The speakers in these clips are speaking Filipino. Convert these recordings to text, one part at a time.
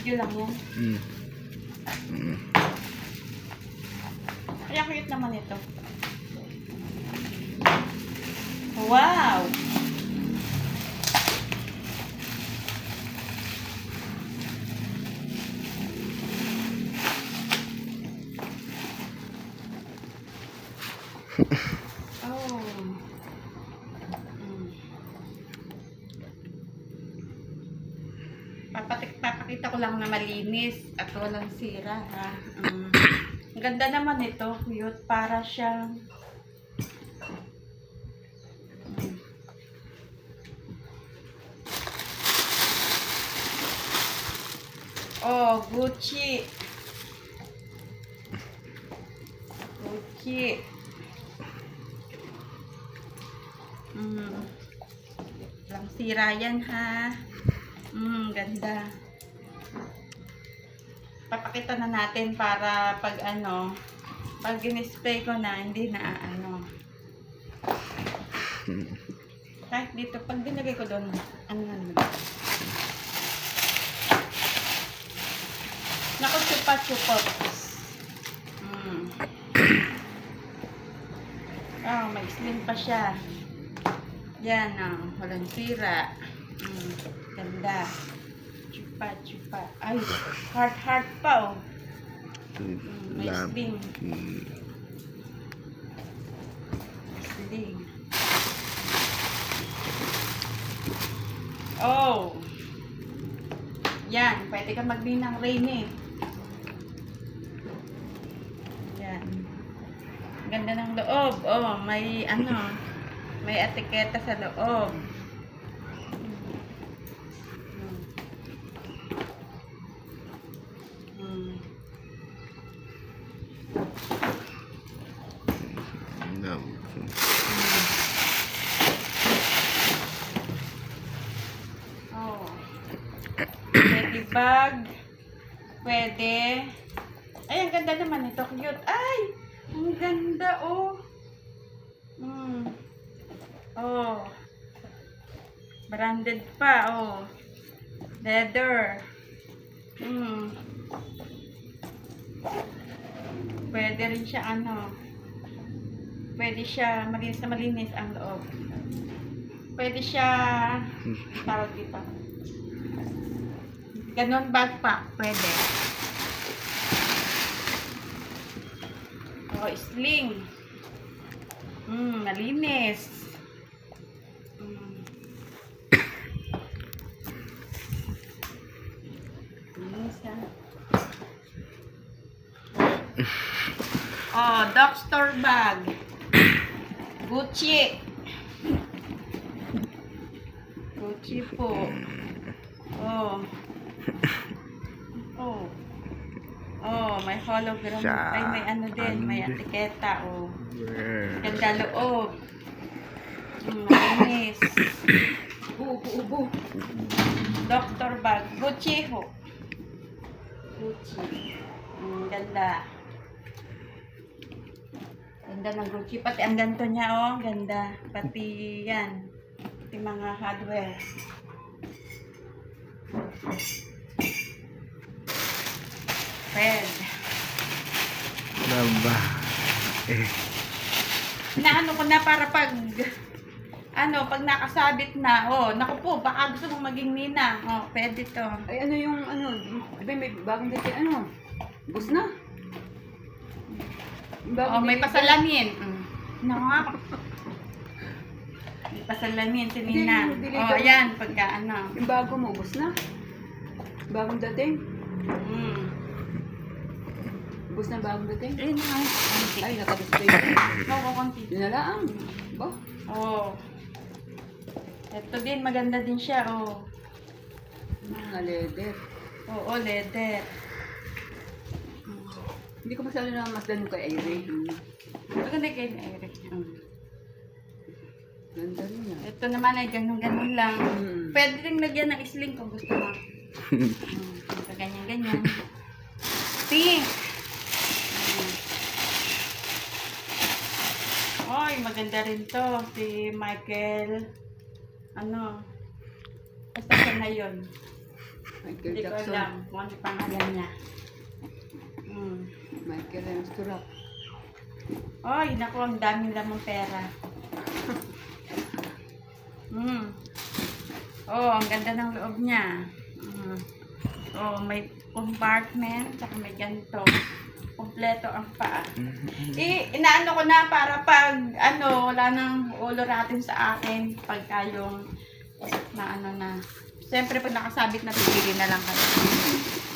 video lang yan. Kaya cute naman ito. Wow! Oh. Papakita ko lang na malinis at walang sira, ha. Ang ganda naman ito, cute, para siyang oh, Gucci. Gucci. Walang sira yan, ha. Ganda. Papakita na natin para pag pag in-spray ko na, hindi na kahit dito, pag binagay ko doon, naku, chupa-chupot. Oh, may slim pa siya. Yan, walang sira. Ganda. Chupa-chupa. Ay, heart pa, oh. May sling. Sling. Oh. Yan, pwede ka magbinang rain, eh. Yan. Ganda ng loob. Oh, may may etiketa sa loob. Oh. Pwede bag. Pwede. Ay, ang ganda naman ito. Cute. Ay! Ang ganda, oh. Oh. Branded pa, oh. Leather. Pwede rin siya, pwede siya malinis na malinis ang loob. Pwede siya, tawag dito. Ganon backpack, pwede. Oh, sling. Malinis. Oh, dog store bag. Gucci. Gucci po. Oh. Oh. Oh, may hologram. Ay, may din. May etiketa. Oh. Ganda loob. Malinis. Ubo. Doctor bag. Gucci ho. Gucci. Ganda. Ganda ng Gucci. Pati ang ganito niya, oh. Ganda. Pati yan. Pati mga hardware. Red. Lamba. Naano ko na para pag pag nakasabit na, oh, naku po, baka gusto mong maging nina. Oh, pwede to. Ay, diba may bagong dati, bus na. Oh, may pasalamin. Nga. May pasalamin si Nina. Oh, ayan, pagka Yung bago mo, bus na. Bagong dating. Bus na bagong dating. Ayun na. Ay, nakadisplay. Oo, konti. Yun na lang. Ba? Oh. Ito din, maganda din siya, oh. Mga leather. Oo, leather. Hindi ko masyado na masdan mo kay Irene. Maganda kayo na, Eric. Ganda rin yan. Ito naman ay ganun-ganun lang. Pwede rin lagyan ng sling kung gusto mo. Ganyan-ganyan. Pink. Oy, maganda rin to. Si Michael. Basta siya na yun. Michael Hindi ko Jackson. alam kung ano pangalan niya. Michael Remstrup. Ay, naku, ang daming lamang pera. Oh, ang ganda ng loob niya. Oh, may compartment, saka may ganito. Kompleto ang paa. Inaano ko na para pag, wala nang ulo natin sa akin. Pagka yung, na. Siyempre, pag nakasabit na, pipili na lang kami.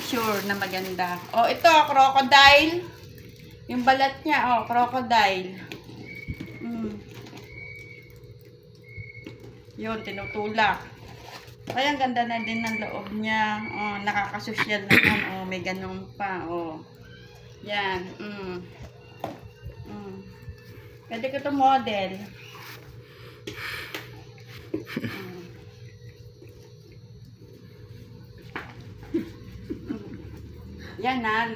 Sure na maganda. Oh, ito, crocodile. Yung balat niya, crocodile. Yun, tinutulak. Kaya ang ganda na din ng loob niya. Oh, nakakasosyal naman. Oh, may ganun pa. Oh. Yan. Pwede ko ito model. Yan na.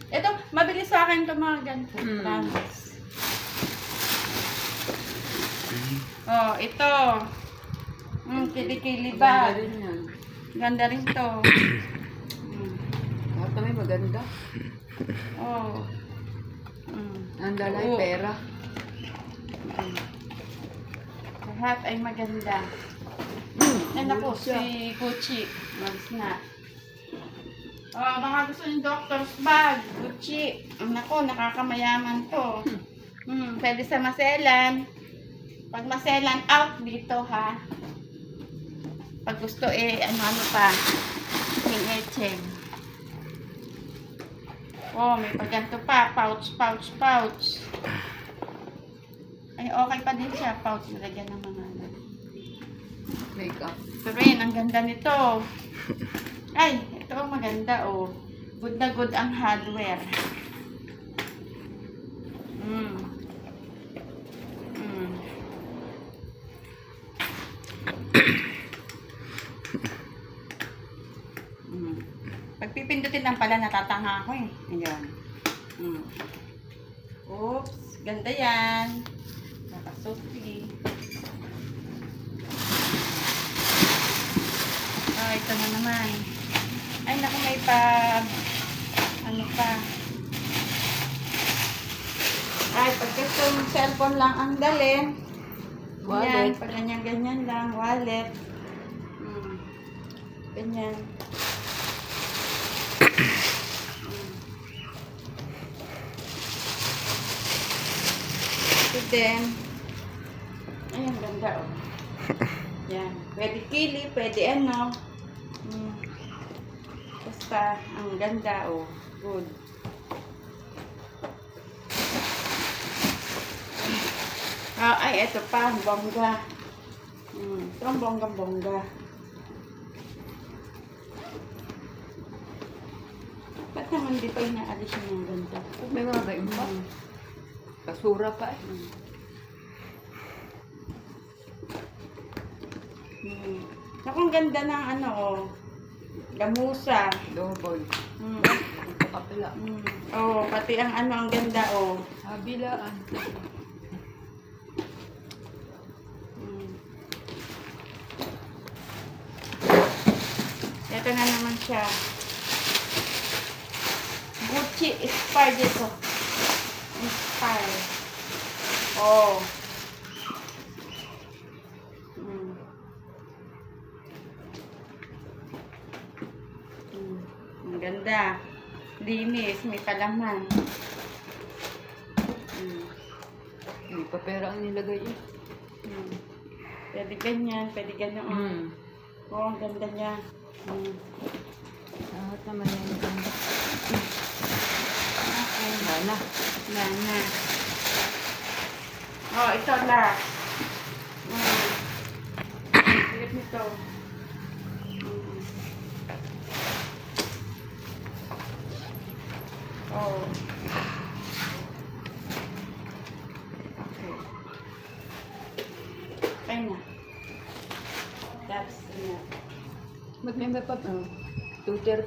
Ito, mabilis sa akin ito mga ganito. Promise. Oh, ito. Kilikili ba? Maganda rin yan. Ganda rin to. Lahat kami maganda. Oh. Ang dalay Oo. pera. Lahat ay maganda. Ay naku, si Gucci. Malis na. Oh, baka gusto yung doctor's bag. Gucci. Naku, nakakamayaman to. Pwede sa maselan. Pag maselan out dito ha. Pag gusto ano pa. King. Oh, may pagganto pa. Pouch. Ay, okay pa din siya. Pouch. Nalagyan ng mga Makeup. ito rin, ang ganda nito. Ay, ito ang maganda, oh. Good na good ang hardware. Pag pipindutin lang pala, natatanga ako eh. Ayan. Oops, ganda yan. Nakasuti. Ito na naman. Ay, naku, may ano pa. Ay, pag itong cellphone lang ang dalhin. Wallet. Yan, pag ganyan lang, wallet. Ganyan. Ito din. Ay, ang ganda, oh. Yan. Pwede kili, pwede ano. Basta, ang ganda, oh. Good. Ay, eto pa, bongga. Ito ang bongga. Ba't naman di pa inaalis yung ganda? May mga gayon pa. Basura pa eh. Naku, ang ganda ng gamusa. Double. Kapila. Oh, pati ang ang ganda, oh. Habilaan. Ito na naman siya. Gucci Inspire dito. Inspire. Oh. Ang ganda. Linis, may palaman. May papera ang nilagay eh. Pwede ganyan, pwede ganoon. Oh, ang ganda niya. Lahat naman yan maganda. Okay. Lana. Oh, ito last. Tigit nito. Oh. Okay. Okay na. That's enough. Ba't may pa? Tutor